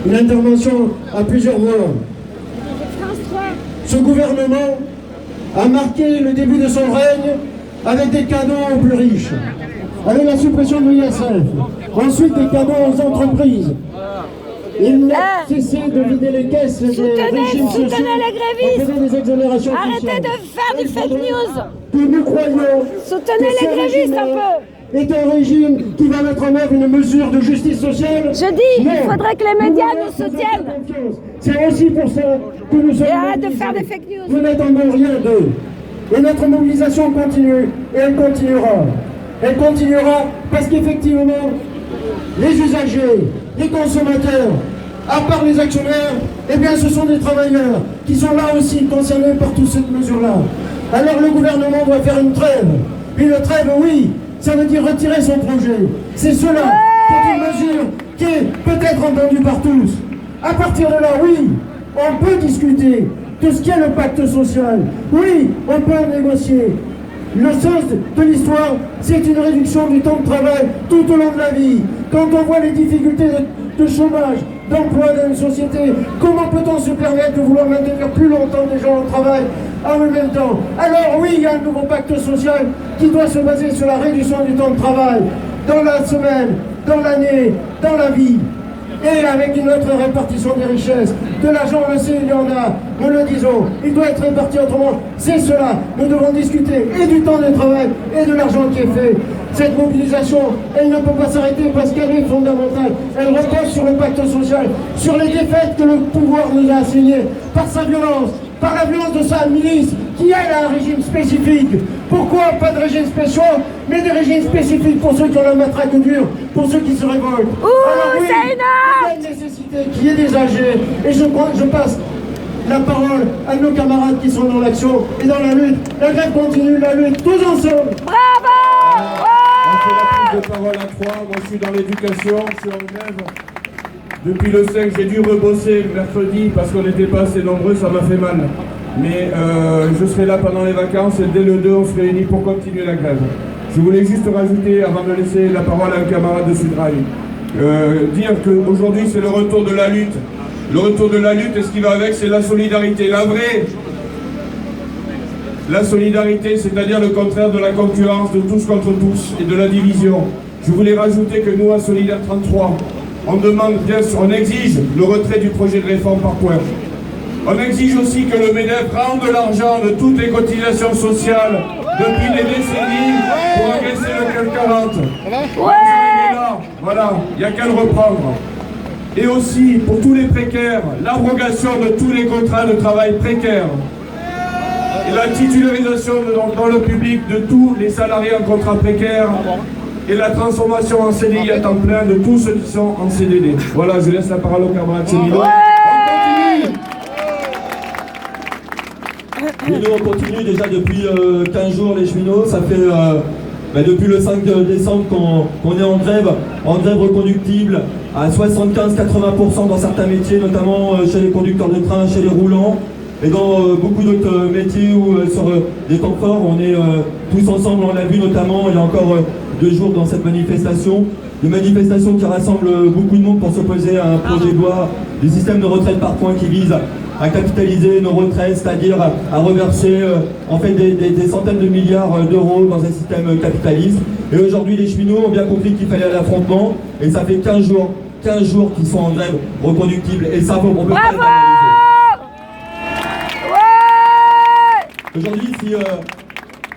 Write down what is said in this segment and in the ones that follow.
une intervention à plusieurs voix. Ce gouvernement a marqué le début de son règne avec des cadeaux aux plus riches, avec la suppression de l'ISF, ensuite des cadeaux aux entreprises. Il n'a cessé de vider les caisses des régimes sociaux, soutenez les grévistes, des exonérations arrêtez sociales. de faire du fake news, Que nous croyons soutenez que les ce grévistes un régime-là peu. est un régime qui va mettre en œuvre une mesure de justice sociale. Je dis, il faudrait que les médias nous soutiennent. C'est aussi pour ça que nous sommes. Et arrête de faire des fake news. Vous n'attendons rien d'eux. Et notre mobilisation continue, et elle continuera. Elle continuera parce qu'effectivement, les usagers, les consommateurs, à part les actionnaires, eh bien ce sont des travailleurs qui sont là aussi concernés par toute cette mesure-là. Alors le gouvernement doit faire une trêve. Une trêve, oui, ça veut dire retirer son projet. C'est cela, c'est une mesure qui est peut-être entendue par tous. À partir de là, oui, on peut discuter de ce qu'est le pacte social. Oui, on peut en négocier. Le sens de l'histoire, c'est une réduction du temps de travail tout au long de la vie. Quand on voit les difficultés de chômage, d'emploi dans une société, comment peut-on se permettre de vouloir maintenir plus longtemps des gens au travail en même temps? Alors oui, il y a un nouveau pacte social qui doit se baser sur la réduction du temps de travail dans la semaine, dans l'année, dans la vie. Et avec une autre répartition des richesses. De l'argent, on le sait, il y en a, nous le disons, il doit être réparti autrement. C'est cela, nous devons discuter et du temps de travail et de l'argent qui est fait. Cette mobilisation, elle ne peut pas s'arrêter parce qu'elle est fondamentale. Elle repose sur le pacte social, sur les défaites que le pouvoir nous a assignées, par sa violence, par la violence de sa milice, qui elle a un régime spécifique. Pourquoi pas de régime spéciaux, mais des régimes spécifiques pour ceux qui ont la matraque dure, pour ceux qui se révoltent. Alors oui, il y a une nécessité qui est des âgés, et je passe la parole à nos camarades qui sont dans l'action et dans la lutte. La grève continue, la lutte, tous ensemble. Bravo! On fait la prise de parole à trois. Moi je suis dans l'éducation, je suis en grève. Depuis le 5, j'ai dû rebosser le mercredi parce qu'on n'était pas assez nombreux, ça m'a fait mal. Mais je serai là pendant les vacances et dès le 2, on se réunit pour continuer la grève. Je voulais juste rajouter, avant de laisser la parole à un camarade de Sudrail, dire qu'aujourd'hui c'est le retour de la lutte. Le retour de la lutte, et ce qui va avec, c'est la solidarité. La vraie, la solidarité, c'est-à-dire le contraire de la concurrence, de tous contre tous et de la division. Je voulais rajouter que nous, à Solidaire 33, on demande, bien sûr, on exige le retrait du projet de réforme par points. On exige aussi que le MEDEF rende de l'argent de toutes les cotisations sociales depuis des décennies pour agresser le CAC 40. Voilà, il n'y a qu'à le reprendre. Et aussi, pour tous les précaires, l'abrogation de tous les contrats de travail précaires. Et la titularisation dans le public de tous les salariés en contrat précaire. Et la transformation en CDI à temps plein de tous ceux qui sont en CDD. Voilà, je laisse la parole au camarade Céline. Et nous on continue déjà depuis 15 jours les cheminots, ça fait depuis le 5 décembre qu'on est en grève reconductible à 75-80% dans certains métiers, notamment chez les conducteurs de train, chez les roulants, et dans beaucoup d'autres métiers où sur des temps forts on est tous ensemble, on l'a vu notamment il y a encore 2 jours dans cette manifestation, une manifestation qui rassemble beaucoup de monde pour s'opposer à un projet de loi du système de retraite par points qui vise à capitaliser nos retraites, c'est-à-dire à reverser en fait des centaines de milliards d'euros dans un système capitaliste. Et aujourd'hui, les cheminots ont bien compris qu'il fallait à l'affrontement, et ça fait 15 jours qu'ils sont en grève reconductible, et ça, on peut pas le banaliser. Aujourd'hui, si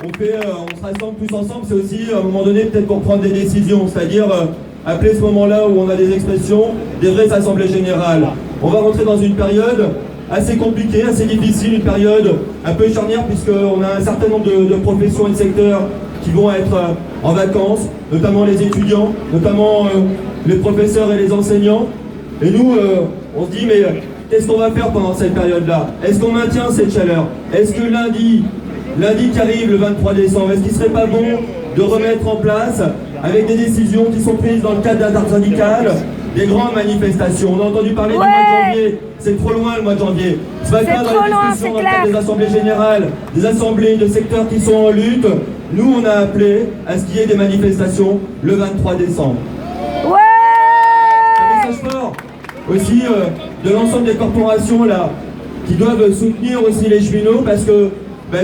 on se rassemble tous ensemble, c'est aussi à un moment donné peut-être pour prendre des décisions, c'est-à-dire appeler ce moment-là où on a des expressions, des vraies assemblées générales. On va rentrer dans une période assez compliquée, assez difficile, une période un peu charnière puisqu'on a un certain nombre de professions et de secteurs qui vont être en vacances, notamment les étudiants, notamment les professeurs et les enseignants. Et nous, on se dit, mais qu'est-ce qu'on va faire pendant cette période-là? Est-ce qu'on maintient cette chaleur? Est-ce que lundi qui arrive, le 23 décembre, est-ce qu'il ne serait pas bon de remettre en place, avec des décisions qui sont prises dans le cadre d'intersyndicales, des grandes manifestations? On a entendu parler du mois de janvier, c'est trop loin le mois de janvier. Ce matin, dans les discussions dans le cadre des assemblées générales, des assemblées de secteurs qui sont en lutte, nous on a appelé à ce qu'il y ait des manifestations le 23 décembre. Un message fort. aussi de l'ensemble des corporations là, qui doivent soutenir aussi les cheminots, parce que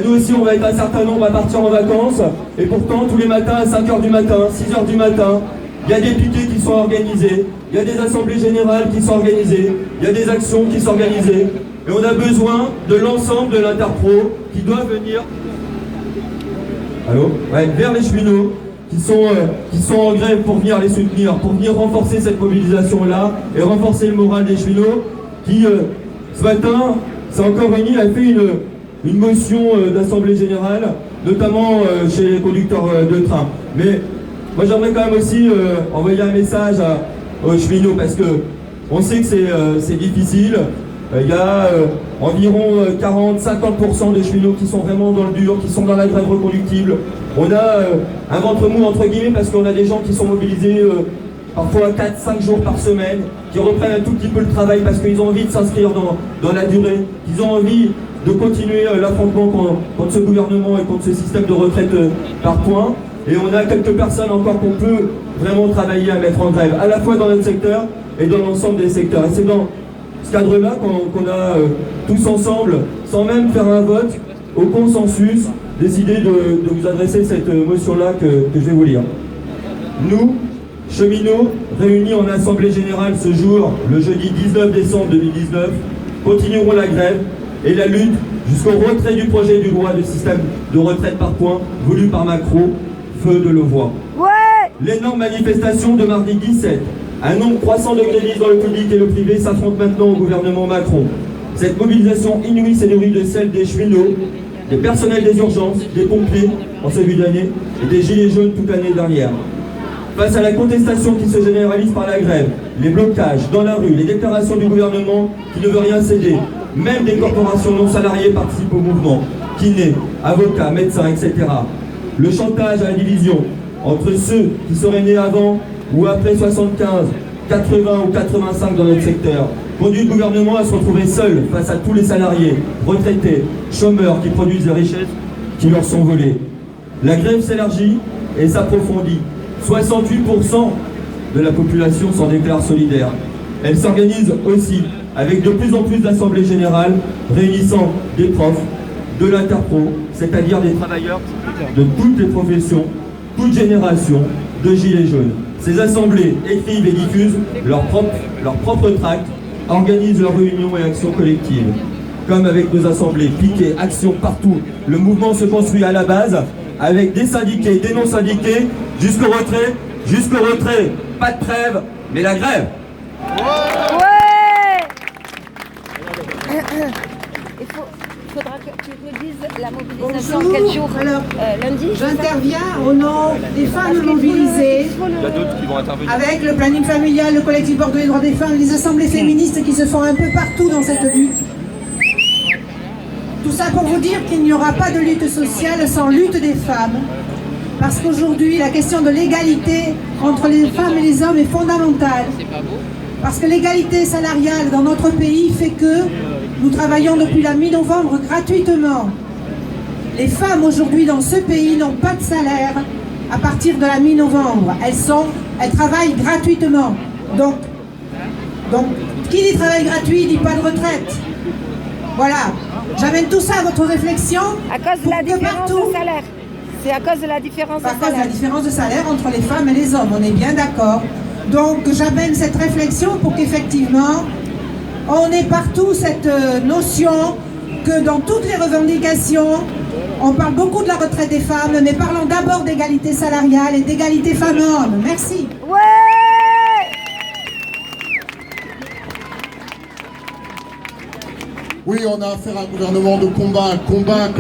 nous aussi on va être un certain nombre à partir en vacances, et pourtant tous les matins à 5h du matin, 6h du matin, il y a des piquets qui sont organisés, il y a des assemblées générales qui sont organisées, il y a des actions qui sont organisées, et on a besoin de l'ensemble de l'Interpro qui doit venir vers les cheminots qui sont en grève pour venir les soutenir, pour venir renforcer cette mobilisation-là et renforcer le moral des cheminots qui, ce matin, s'est encore réuni, a fait une motion d'assemblée générale, notamment chez les conducteurs de train. Mais moi j'aimerais quand même aussi envoyer un message aux cheminots, parce que on sait que c'est difficile. Il y a environ 40-50% des cheminots qui sont vraiment dans le dur, qui sont dans la grève reconductible. On a un ventre mou entre guillemets, parce qu'on a des gens qui sont mobilisés parfois 4-5 jours par semaine, qui reprennent un tout petit peu le travail parce qu'ils ont envie de s'inscrire dans la durée, qu'ils ont envie de continuer l'affrontement contre ce gouvernement et contre ce système de retraite par points. Et on a quelques personnes encore qu'on peut vraiment travailler à mettre en grève, à la fois dans notre secteur et dans l'ensemble des secteurs. Et c'est dans ce cadre-là qu'on a tous ensemble, sans même faire un vote, au consensus, décidé de vous adresser cette motion-là que je vais vous lire. Nous, cheminots, réunis en Assemblée Générale ce jour, le jeudi 19 décembre 2019, continuerons la grève et la lutte jusqu'au retrait du projet de loi de système de retraite par points voulu par Macron, feu de Levoix. Ouais. L'énorme manifestation de mardi 17, un nombre croissant de grévistes dans le public et le privé s'affrontent maintenant au gouvernement Macron. Cette mobilisation inouïe s'est nourrie de celle des cheminots, des personnels des urgences, des pompiers en ce début d'année et des gilets jaunes toute l'année dernière. Face à la contestation qui se généralise par la grève, les blocages dans la rue, les déclarations du gouvernement qui ne veut rien céder, même des corporations non salariées participent au mouvement, kinés, avocats, médecins, etc. Le chantage à la division entre ceux qui seraient nés avant ou après 75, 80 ou 85 dans notre secteur conduit le gouvernement à se retrouver seul face à tous les salariés, retraités, chômeurs qui produisent des richesses qui leur sont volées. La grève s'élargit et s'approfondit. 68% de la population s'en déclare solidaire. Elle s'organise aussi avec de plus en plus d'assemblées générales réunissant des profs, de l'Interpro, c'est-à-dire des travailleurs de toutes les professions, toutes générations, de gilets jaunes. Ces assemblées écrivent et diffusent leurs propres tracts, organisent leurs réunions et actions collectives. Comme avec nos assemblées, piquets, actions partout, le mouvement se construit à la base avec des syndiqués, des non-syndiqués, jusqu'au retrait, pas de trêve, mais la grève. Ouais. Il faudra que tu nous dises la mobilisation. Bonjour. Quel jour? Alors, lundi. J'interviens au nom des femmes mobilisées avec le planning familial, le collectif Bordeaux des droits des femmes, les assemblées féministes qui se font un peu partout dans cette lutte. Tout ça pour vous dire qu'il n'y aura pas de lutte sociale sans lutte des femmes. Parce qu'aujourd'hui, la question de l'égalité entre les femmes et les hommes est fondamentale. Parce que l'égalité salariale dans notre pays fait que nous travaillons depuis la mi-novembre gratuitement. Les femmes aujourd'hui dans ce pays n'ont pas de salaire à partir de la mi-novembre. Elles travaillent gratuitement. Donc, qui dit travail gratuit dit pas de retraite. Voilà. J'amène tout ça à votre réflexion. À cause de la différence de salaire. C'est à cause de la différence de salaire. À cause de la différence de salaire entre les femmes et les hommes, on est bien d'accord. Donc j'amène cette réflexion pour qu'effectivement, on ait partout cette notion que dans toutes les revendications, on parle beaucoup de la retraite des femmes, mais parlons d'abord d'égalité salariale et d'égalité femmes-hommes. Merci. Ouais. Oui, on a affaire à un gouvernement de combat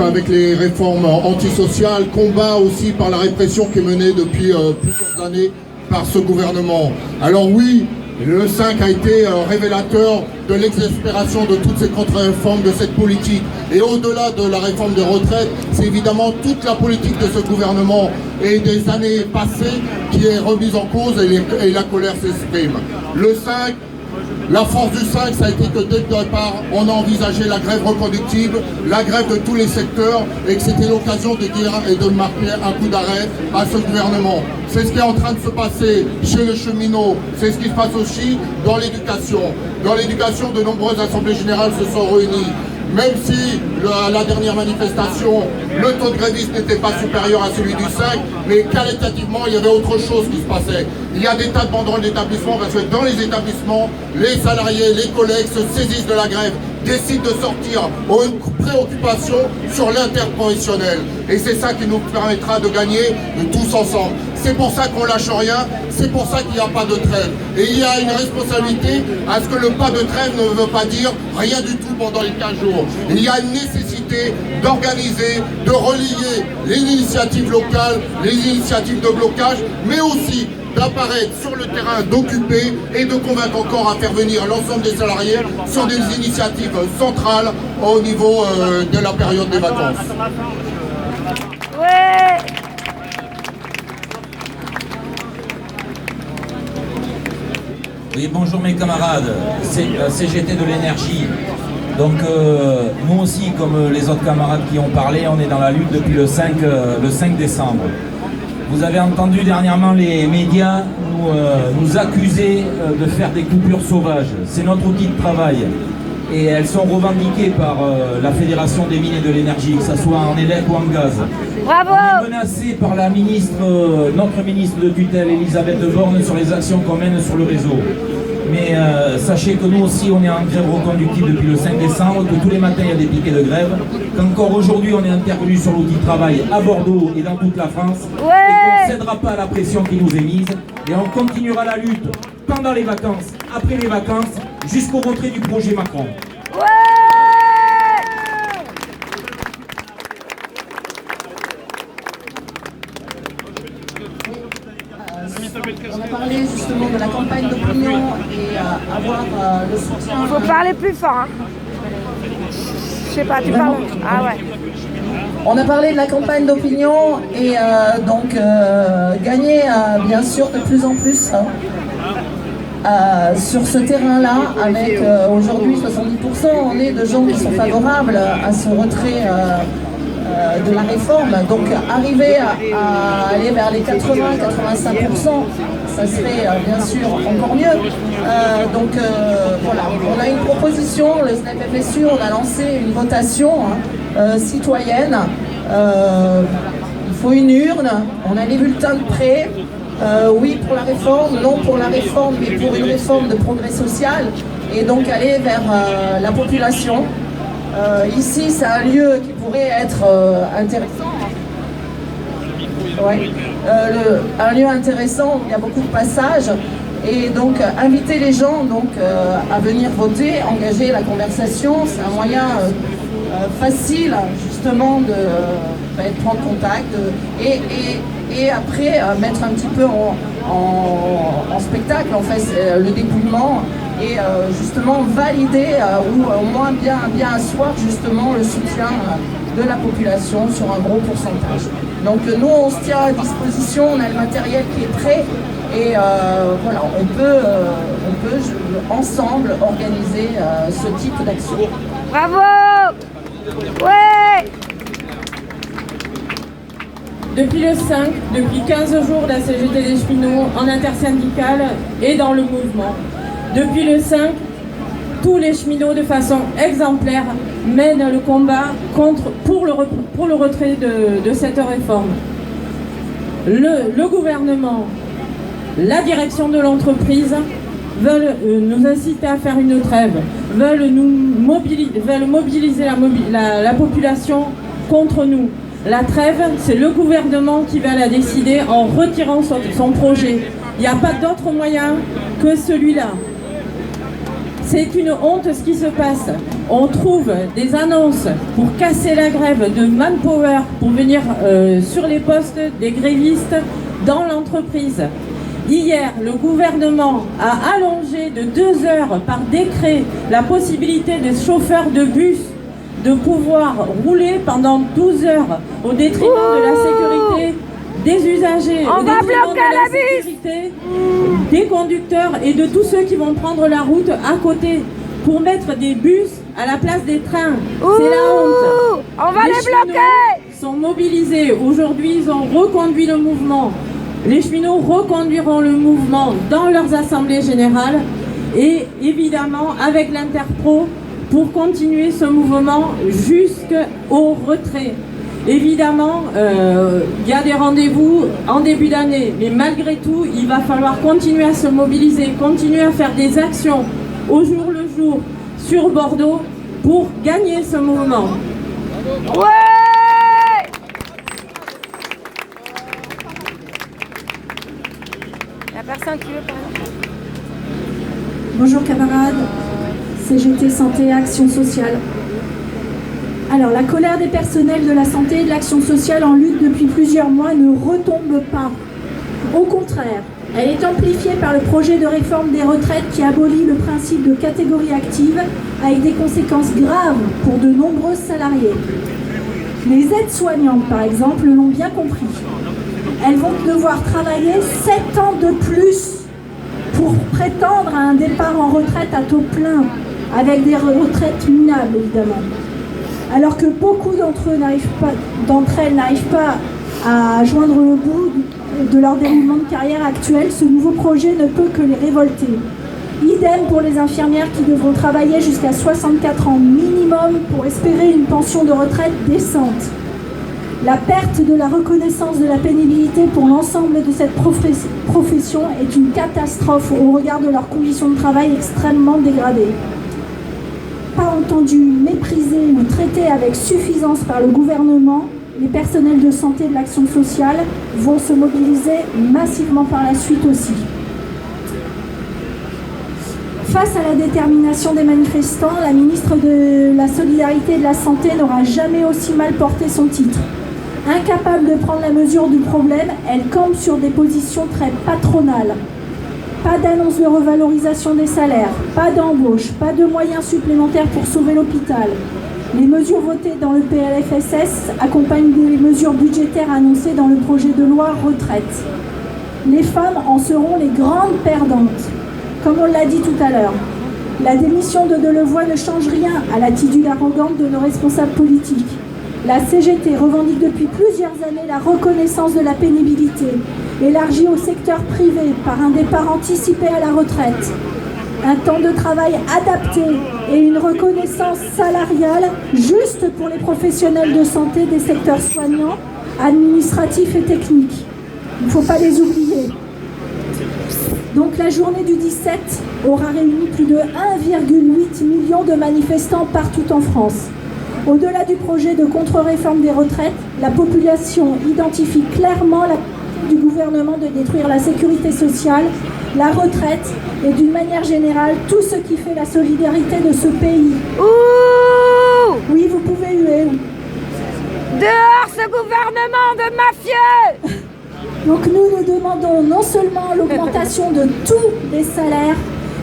avec les réformes antisociales, combat aussi par la répression qui est menée depuis plusieurs années par ce gouvernement. Alors oui, le 5 a été révélateur de l'exaspération de toutes ces contre-réformes, de cette politique. Et au-delà de la réforme des retraites, c'est évidemment toute la politique de ce gouvernement et des années passées qui est remise en cause et la colère s'exprime. Le 5, la force du 5, ça a été que dès le départ, on a envisagé la grève reconductible, la grève de tous les secteurs, et que c'était l'occasion de dire et de marquer un coup d'arrêt à ce gouvernement. C'est ce qui est en train de se passer chez les cheminots, c'est ce qui se passe aussi dans l'éducation. Dans l'éducation, de nombreuses assemblées générales se sont réunies. Même si à la dernière manifestation, le taux de grévistes n'était pas supérieur à celui du 5, mais qualitativement, il y avait autre chose qui se passait. Il y a des tas de banderoles d'établissements parce que dans les établissements, les salariés, les collègues se saisissent de la grève, décident de sortir, ont une préoccupation sur l'interprofessionnel. Et c'est ça qui nous permettra de gagner tous ensemble. C'est pour ça qu'on lâche rien, c'est pour ça qu'il n'y a pas de trêve. Et il y a une responsabilité à ce que le pas de trêve ne veut pas dire rien du tout pendant les 15 jours. Il y a une nécessité d'organiser, de relier les initiatives locales, les initiatives de blocage, mais aussi d'apparaître sur le terrain, d'occuper et de convaincre encore à faire venir l'ensemble des salariés sur des initiatives centrales au niveau de la période des vacances. Ouais. Oui, bonjour mes camarades, c'est CGT de l'énergie. Donc nous aussi, comme les autres camarades qui ont parlé, on est dans la lutte depuis le 5 décembre. Vous avez entendu dernièrement les médias nous accuser de faire des coupures sauvages. C'est notre outil de travail. Et elles sont revendiquées par la Fédération des mines et de l'énergie, que ce soit en élec ou en gaz. Bravo! On est menacé par la ministre, notre ministre de tutelle, Elisabeth Borne, sur les actions qu'on mène sur le réseau. Mais sachez que nous aussi, on est en grève reconductible depuis le 5 décembre, que tous les matins, il y a des piquets de grève, qu'encore aujourd'hui, on est intervenu sur l'outil de travail à Bordeaux et dans toute la France, et qu'on ne cédera pas à la pression qui nous est mise, et on continuera la lutte pendant les vacances, après les vacances, jusqu'au retrait du projet Macron. On a parlé justement de la campagne d'opinion et avoir le soutien. Il faut parler plus fort. Hein. Je sais pas, tu parles. Ah ouais. On a parlé de la campagne d'opinion et gagner bien sûr de plus en plus sur ce terrain-là, avec aujourd'hui 70% on est de gens qui sont favorables à ce retrait de la réforme. Donc arriver à aller vers les 80-85%, ça serait bien sûr encore mieux. Voilà, on a une proposition, le SNEP FSU, on a lancé une votation citoyenne. Il faut une urne, on a les bulletins de prêt. Oui pour la réforme, non pour la réforme, mais pour une réforme de progrès social, et donc aller vers la population. Ici, c'est un lieu qui pourrait être intéressant. Ouais. Un lieu intéressant où il y a beaucoup de passages, et donc inviter les gens à venir voter, engager la conversation, c'est un moyen facile justement de prendre contact et après mettre un petit peu en spectacle en fait le dépouillement et justement valider ou au moins bien asseoir justement le soutien de la population sur un gros pourcentage. Donc nous on se tient à disposition, on a le matériel qui est prêt et voilà, on peut ensemble organiser ce type d'action. Bravo! Ouais! Depuis le 5, depuis 15 jours, la CGT des cheminots en intersyndicale est dans le mouvement. Depuis le 5, tous les cheminots de façon exemplaire mènent le combat pour le retrait de cette réforme. Le gouvernement, la direction de l'entreprise veulent nous inciter à faire une trêve, veulent mobiliser la population contre nous. La trêve, c'est le gouvernement qui va la décider en retirant son projet. Il n'y a pas d'autre moyen que celui-là. C'est une honte ce qui se passe. On trouve des annonces pour casser la grève de Manpower, pour venir sur les postes des grévistes dans l'entreprise. Hier, le gouvernement a allongé de 2 heures par décret la possibilité des chauffeurs de bus de pouvoir rouler pendant 12 heures au détriment de la sécurité des usagers, au détriment de la sécurité des conducteurs et de tous ceux qui vont prendre la route à côté pour mettre des bus à la place des trains. C'est la honte. On va les bloquer. Sont mobilisés. Aujourd'hui, ils ont reconduit le mouvement. Les cheminots reconduiront le mouvement dans leurs assemblées générales et évidemment avec l'Interpro pour continuer ce mouvement jusqu'au retrait. Évidemment, il y a des rendez-vous en début d'année, mais malgré tout, il va falloir continuer à se mobiliser, continuer à faire des actions au jour le jour sur Bordeaux pour gagner ce mouvement. Ouais! La personne qui veut parler. Bonjour camarades, CGT Santé Action Sociale. Alors, la colère des personnels de la santé et de l'action sociale en lutte depuis plusieurs mois ne retombe pas. Au contraire, elle est amplifiée par le projet de réforme des retraites qui abolit le principe de catégorie active avec des conséquences graves pour de nombreux salariés. Les aides-soignantes, par exemple, l'ont bien compris. Elles vont devoir travailler 7 ans de plus pour prétendre à un départ en retraite à taux plein, avec des retraites minables, évidemment. Alors que beaucoup d'entre elles n'arrivent pas à joindre le bout de leur déroulement de carrière actuel, ce nouveau projet ne peut que les révolter. Idem pour les infirmières qui devront travailler jusqu'à 64 ans minimum pour espérer une pension de retraite décente. La perte de la reconnaissance de la pénibilité pour l'ensemble de cette profession est une catastrophe au regard de leurs conditions de travail extrêmement dégradées. Pas entendu, méprisés ou traités avec suffisance par le gouvernement, les personnels de santé et de l'action sociale vont se mobiliser massivement par la suite aussi. Face à la détermination des manifestants, la ministre de la Solidarité et de la Santé n'aura jamais aussi mal porté son titre. Incapable de prendre la mesure du problème, elle campe sur des positions très patronales. Pas d'annonce de revalorisation des salaires, pas d'embauche, pas de moyens supplémentaires pour sauver l'hôpital. Les mesures votées dans le PLFSS accompagnent des mesures budgétaires annoncées dans le projet de loi retraite. Les femmes en seront les grandes perdantes. Comme on l'a dit tout à l'heure, la démission de Delevoye ne change rien à l'attitude arrogante de nos responsables politiques. La CGT revendique depuis plusieurs années la reconnaissance de la pénibilité, élargie au secteur privé par un départ anticipé à la retraite, un temps de travail adapté et une reconnaissance salariale juste pour les professionnels de santé des secteurs soignants, administratifs et techniques. Il ne faut pas les oublier. Donc la journée du 17 aura réuni plus de 1,8 million de manifestants partout en France. Au-delà du projet de contre-réforme des retraites, la population identifie clairement la politique du gouvernement de détruire la sécurité sociale, la retraite et d'une manière générale tout ce qui fait la solidarité de ce pays. Ouh! Oui, vous pouvez huer. Dehors ce gouvernement de mafieux! Donc nous demandons non seulement l'augmentation de tous les salaires,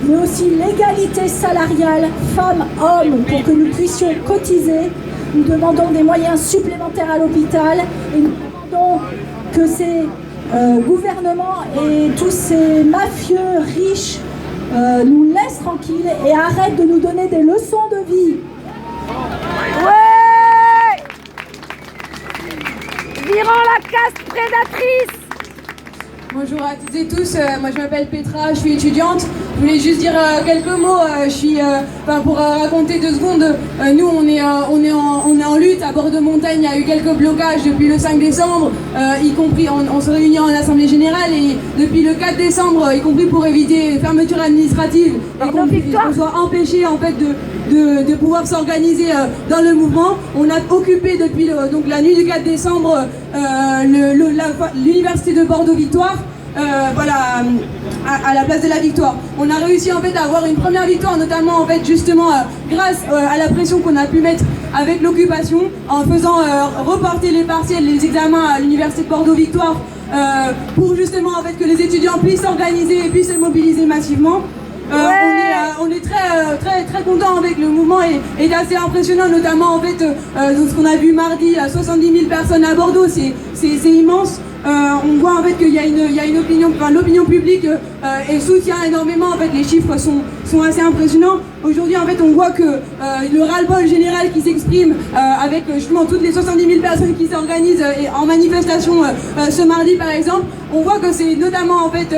mais aussi l'égalité salariale femmes-hommes pour que nous puissions cotiser. Nous demandons des moyens supplémentaires à l'hôpital et nous demandons que ces gouvernements et tous ces mafieux riches nous laissent tranquilles et arrêtent de nous donner des leçons de vie. Ouais! Virons la caste prédatrice! Bonjour à toutes et tous, moi je m'appelle Petra, je suis étudiante. Je voulais juste dire quelques mots, pour raconter 2 secondes. Nous on est en lutte à Bordeaux-Montagne, il y a eu quelques blocages depuis le 5 décembre, y compris on se réunit en assemblée générale et depuis le 4 décembre, y compris pour éviter les fermetures administratives, et qu'on soit empêché en fait de pouvoir s'organiser dans le mouvement. On a occupé depuis donc la nuit du 4 décembre l'université de Bordeaux-Victoire, à la place de la Victoire. On a réussi en fait à avoir une première victoire, notamment en fait justement grâce à la pression qu'on a pu mettre avec l'occupation, en faisant reporter les partiels, les examens à l'université de Bordeaux-Victoire, pour justement en fait que les étudiants puissent s'organiser et puissent se mobiliser massivement. On est très content avec le mouvement et assez impressionnant, notamment en fait ce qu'on a vu mardi, 70 000 personnes à Bordeaux, c'est immense. On voit en fait qu'il y a une opinion, l'opinion publique et soutient énormément. En fait, les chiffres sont assez impressionnants. Aujourd'hui, en fait, on voit que le ras-le-bol général qui s'exprime avec justement toutes les 70 000 personnes qui s'organisent en manifestation ce mardi, par exemple, on voit que c'est notamment en fait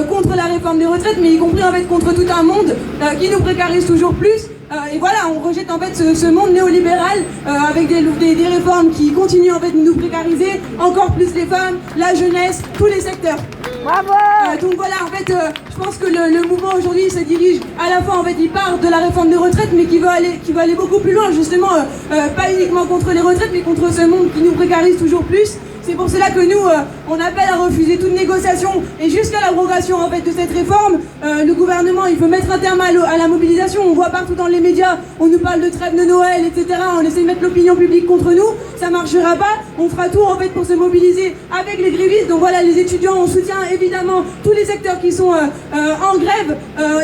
contre la réforme des retraites, mais y compris en fait contre tout un monde qui nous précarise toujours plus. Et voilà, on rejette en fait ce monde néolibéral avec des réformes qui continuent en fait de nous précariser encore plus les femmes, la jeunesse, tous les secteurs. Bravo. Donc voilà, en fait, je pense que le mouvement aujourd'hui se dirige à la fois, en fait, il part de la réforme des retraites, mais qui veut aller beaucoup plus loin, justement, pas uniquement contre les retraites, mais contre ce monde qui nous précarise toujours plus. C'est pour cela que nous, on appelle à refuser toute négociation et jusqu'à l'abrogation en fait de cette réforme. Le gouvernement, il veut mettre un terme à la mobilisation. On voit partout dans les médias, on nous parle de trêve de Noël, etc. On essaie de mettre l'opinion publique contre nous. Ça marchera pas. On fera tout en fait pour se mobiliser avec les grévistes. Donc voilà, les étudiants, on soutient évidemment tous les secteurs qui sont en grève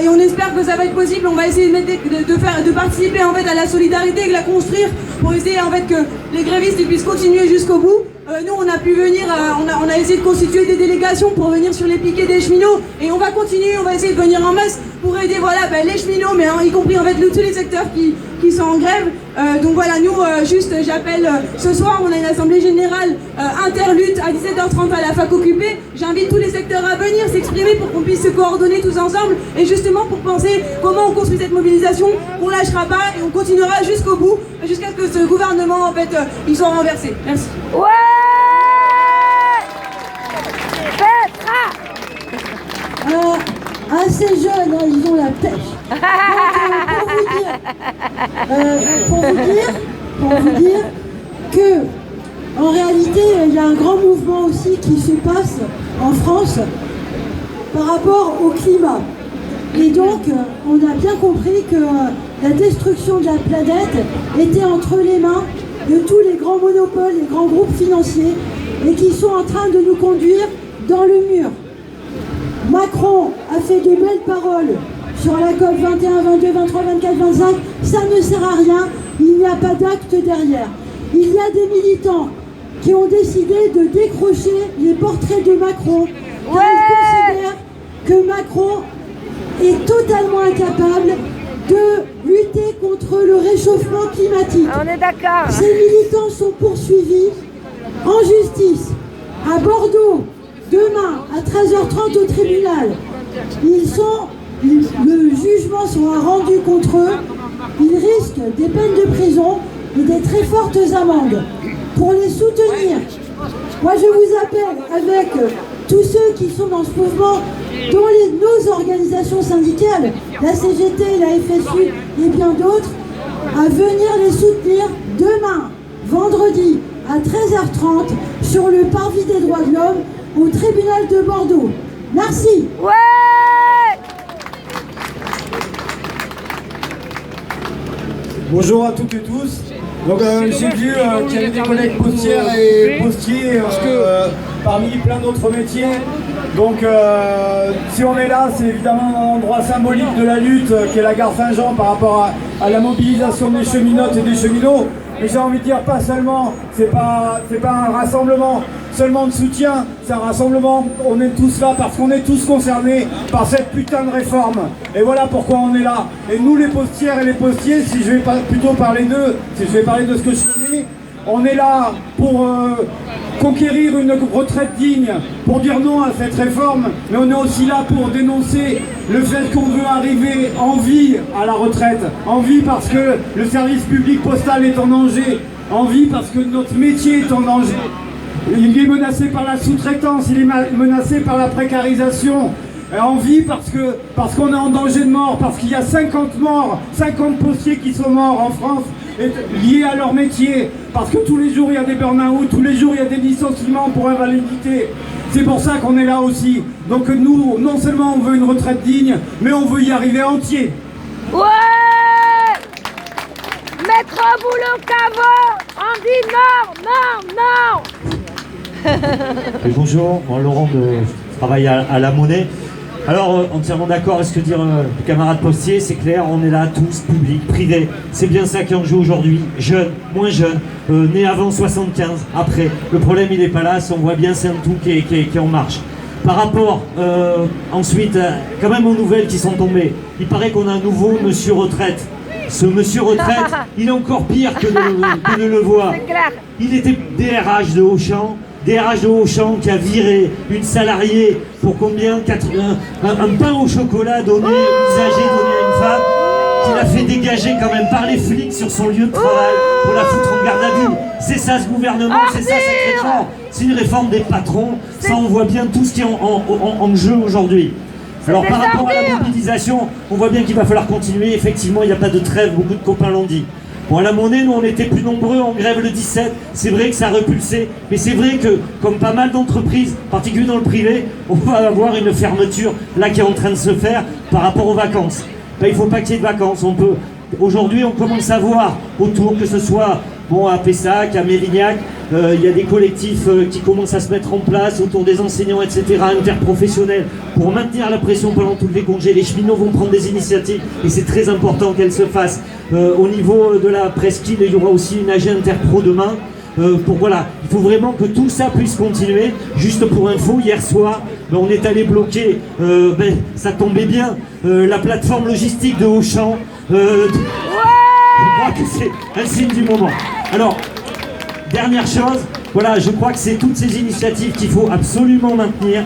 et on espère que ça va être possible. On va essayer de participer en fait à la solidarité et de la construire pour essayer en fait que les grévistes ils puissent continuer jusqu'au bout. Nous, on a pu venir, on a essayé de constituer des délégations pour venir sur les piquets des cheminots et on va continuer, on va essayer de venir en masse pour aider voilà, les cheminots, mais y compris en fait tous les secteurs qui sont en grève. Donc voilà, nous, j'appelle ce soir, on a une assemblée générale interlutte à 17h30 à la fac occupée. J'invite tous les secteurs à venir s'exprimer pour qu'on puisse se coordonner tous ensemble et justement pour penser comment on construit cette mobilisation. On lâchera pas et on continuera jusqu'au bout, jusqu'à ce que ce gouvernement, en fait, il soit renversé. Merci. Ouais. Assez jeunes, hein, ils ont la pêche. Donc, pour vous dire que, en réalité, il y a un grand mouvement aussi qui se passe en France par rapport au climat. Et donc, on a bien compris que la destruction de la planète était entre les mains de tous les grands monopoles, les grands groupes financiers, et qui sont en train de nous conduire dans le mur. Macron a fait de belles paroles sur la COP 21, 22, 23, 24, 25. Ça ne sert à rien, il n'y a pas d'acte derrière. Il y a des militants qui ont décidé de décrocher les portraits de Macron. Car ils considèrent que Macron est totalement incapable de lutter contre le réchauffement climatique. On est d'accord. Ces militants sont poursuivis en justice à Bordeaux. Demain, à 13h30 au tribunal, le jugement sera rendu contre eux. Ils risquent des peines de prison et des très fortes amendes. Pour les soutenir, moi je vous appelle avec tous ceux qui sont dans ce mouvement, dont nos organisations syndicales, la CGT, la FSU et bien d'autres, à venir les soutenir demain, vendredi, à 13h30, sur le parvis des droits de l'homme, au tribunal de Bordeaux. Merci. Ouais. Bonjour à toutes et tous. Donc j'ai vu qu'il y avait des collègues postières et postiers parmi plein d'autres métiers. Donc si on est là, c'est évidemment un endroit symbolique de la lutte qui est la gare Saint-Jean par rapport à la mobilisation des cheminotes et des cheminots. Mais j'ai envie de dire pas seulement, c'est pas un rassemblement seulement de soutien, c'est un rassemblement, on est tous là parce qu'on est tous concernés par cette putain de réforme. Et voilà pourquoi on est là. Et nous les postières et les postiers, si je vais plutôt parler d'eux, si je vais parler de ce que je connais, on est là pour conquérir une retraite digne, pour dire non à cette réforme, mais on est aussi là pour dénoncer le fait qu'on veut arriver en vie à la retraite, en vie parce que le service public postal est en danger, en vie parce que notre métier est en danger. Il est menacé par la sous-traitance, il est menacé par la précarisation, en vie parce qu'on est en danger de mort, parce qu'il y a 50 morts, 50 postiers qui sont morts en France liés à leur métier, parce que tous les jours il y a des burn-out, tous les jours il y a des licenciements pour invalidité. C'est pour ça qu'on est là aussi. Donc nous, non seulement on veut une retraite digne, mais on veut y arriver entier. Ouais. Maître Boulot Caveau, on dit non. Et bonjour, moi Laurent, je travaille à la Monnaie. Alors, entièrement d'accord avec ce que dit le camarade Postier, c'est clair, on est là tous, public, privé. C'est bien ça qui en joue aujourd'hui, jeunes, moins jeunes, nés avant 75, après. Le problème il n'est pas là, si on voit bien c'est un tout qui est en marche. Par rapport ensuite quand même aux nouvelles qui sont tombées, il paraît qu'on a un nouveau monsieur retraite. Ce monsieur retraite, il est encore pire que de le voir. Il était DRH de Auchan, qui a viré une salariée pour combien un pain au chocolat donné usagé donné à une femme, qu'il a fait dégager quand même par les flics sur son lieu de travail pour la foutre en garde à vue. C'est ça ce gouvernement, c'est ça cette réforme. C'est une réforme des patrons, ça on voit bien tout ce qui est en jeu aujourd'hui. Alors par rapport à la mobilisation, on voit bien qu'il va falloir continuer. Effectivement, il n'y a pas de trêve, beaucoup de copains l'ont dit. Bon, à la Monnaie, nous on était plus nombreux en grève le 17, c'est vrai que ça a repulsé, mais c'est vrai que, comme pas mal d'entreprises, en particulier dans le privé, on va avoir une fermeture là qui est en train de se faire par rapport aux vacances. Ben, il ne faut pas qu'il y ait de vacances, aujourd'hui on commence à voir autour, que ce soit à Pessac, à Mérignac, il y a des collectifs qui commencent à se mettre en place autour des enseignants, etc., interprofessionnels, pour maintenir la pression pendant tous les congés. Les cheminots vont prendre des initiatives et c'est très important qu'elles se fassent. Au niveau de la presqu'île, il y aura aussi une AG Interpro demain. Il faut vraiment que tout ça puisse continuer. Juste pour info, hier soir, on est allé bloquer, ça tombait bien, la plateforme logistique de Auchan. Je crois que c'est un signe du moment. Alors, dernière chose, je crois que c'est toutes ces initiatives qu'il faut absolument maintenir,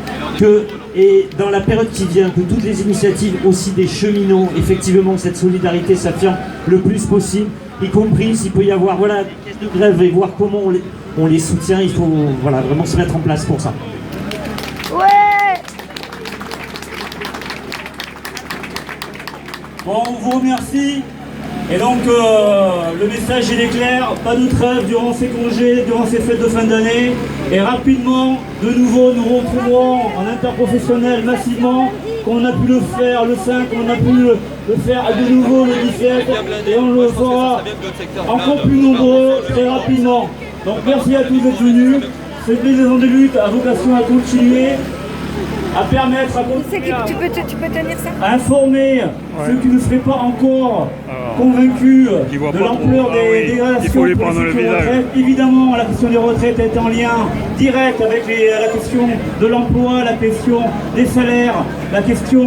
et dans la période qui vient, que toutes les initiatives aussi des cheminots, effectivement, cette solidarité s'affirme le plus possible, y compris s'il peut y avoir des caisses de grève et voir comment on les soutient. Il faut vraiment se mettre en place pour ça. Ouais. Bon, on vous remercie. Et donc, le message il est clair, pas de trêve durant ces congés, durant ces fêtes de fin d'année. Et rapidement, de nouveau, nous retrouverons en interprofessionnel massivement, qu'on a pu le faire le 5, qu'on a pu le faire de nouveau le 17, et on le fera encore plus nombreux très rapidement. Donc merci à tous d'être venus. Cette maison de lutte a vocation à continuer, à permettre Tu peux tenir ça, à informer ceux qui ne seraient pas encore convaincus de l'ampleur des dégradations pour les retraites. Évidemment, la question des retraites est en lien direct avec la question de l'emploi, la question des salaires, la question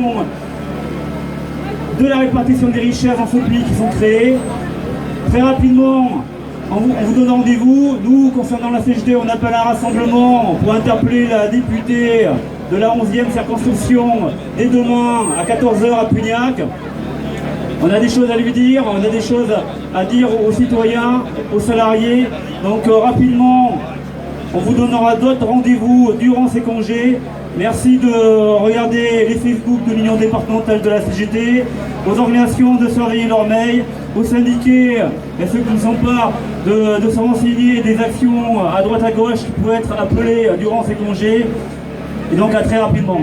de la répartition des richesses dans ce pays qui sont créées. Très rapidement, on vous donne rendez-vous. Nous, concernant la CGT, on appelle un rassemblement pour interpeller la députée de la 11e circonscription dès demain à 14h à Pugnac. On a des choses à lui dire, on a des choses à dire aux citoyens, aux salariés. Donc rapidement, on vous donnera d'autres rendez-vous durant ces congés. Merci de regarder les Facebook de l'Union départementale de la CGT, aux organisations de surveiller leur mail, aux syndiqués et ceux qui ne sont pas de se renseigner des actions à droite à gauche qui pourraient être appelées durant ces congés. Et donc à très rapidement.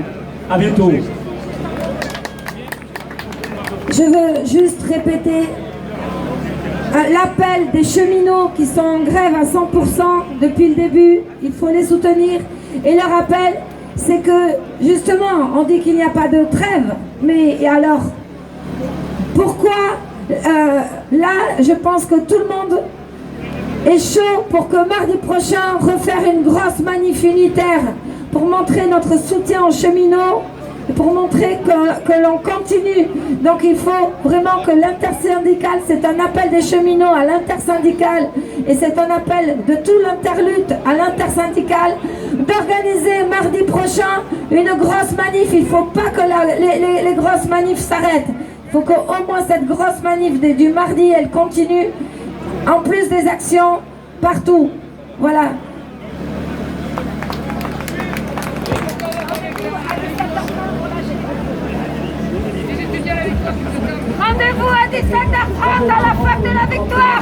À bientôt. Je veux juste répéter l'appel des cheminots qui sont en grève à 100% depuis le début. Il faut les soutenir. Et leur appel, c'est que justement, on dit qu'il n'y a pas de trêve. Mais et alors, pourquoi là, je pense que tout le monde est chaud pour que mardi prochain, refaire une grosse manif unitaire pour montrer notre soutien aux cheminots, pour montrer que l'on continue. Donc il faut vraiment que l'intersyndical, c'est un appel des cheminots à l'intersyndical, et c'est un appel de tout l'interlutte à l'intersyndical, d'organiser mardi prochain une grosse manif. Il ne faut pas que les grosses manifs s'arrêtent. Il faut qu'au moins cette grosse manif du mardi, elle continue, en plus des actions partout. Voilà. Rendez-vous à 17h30 à la fête de la victoire.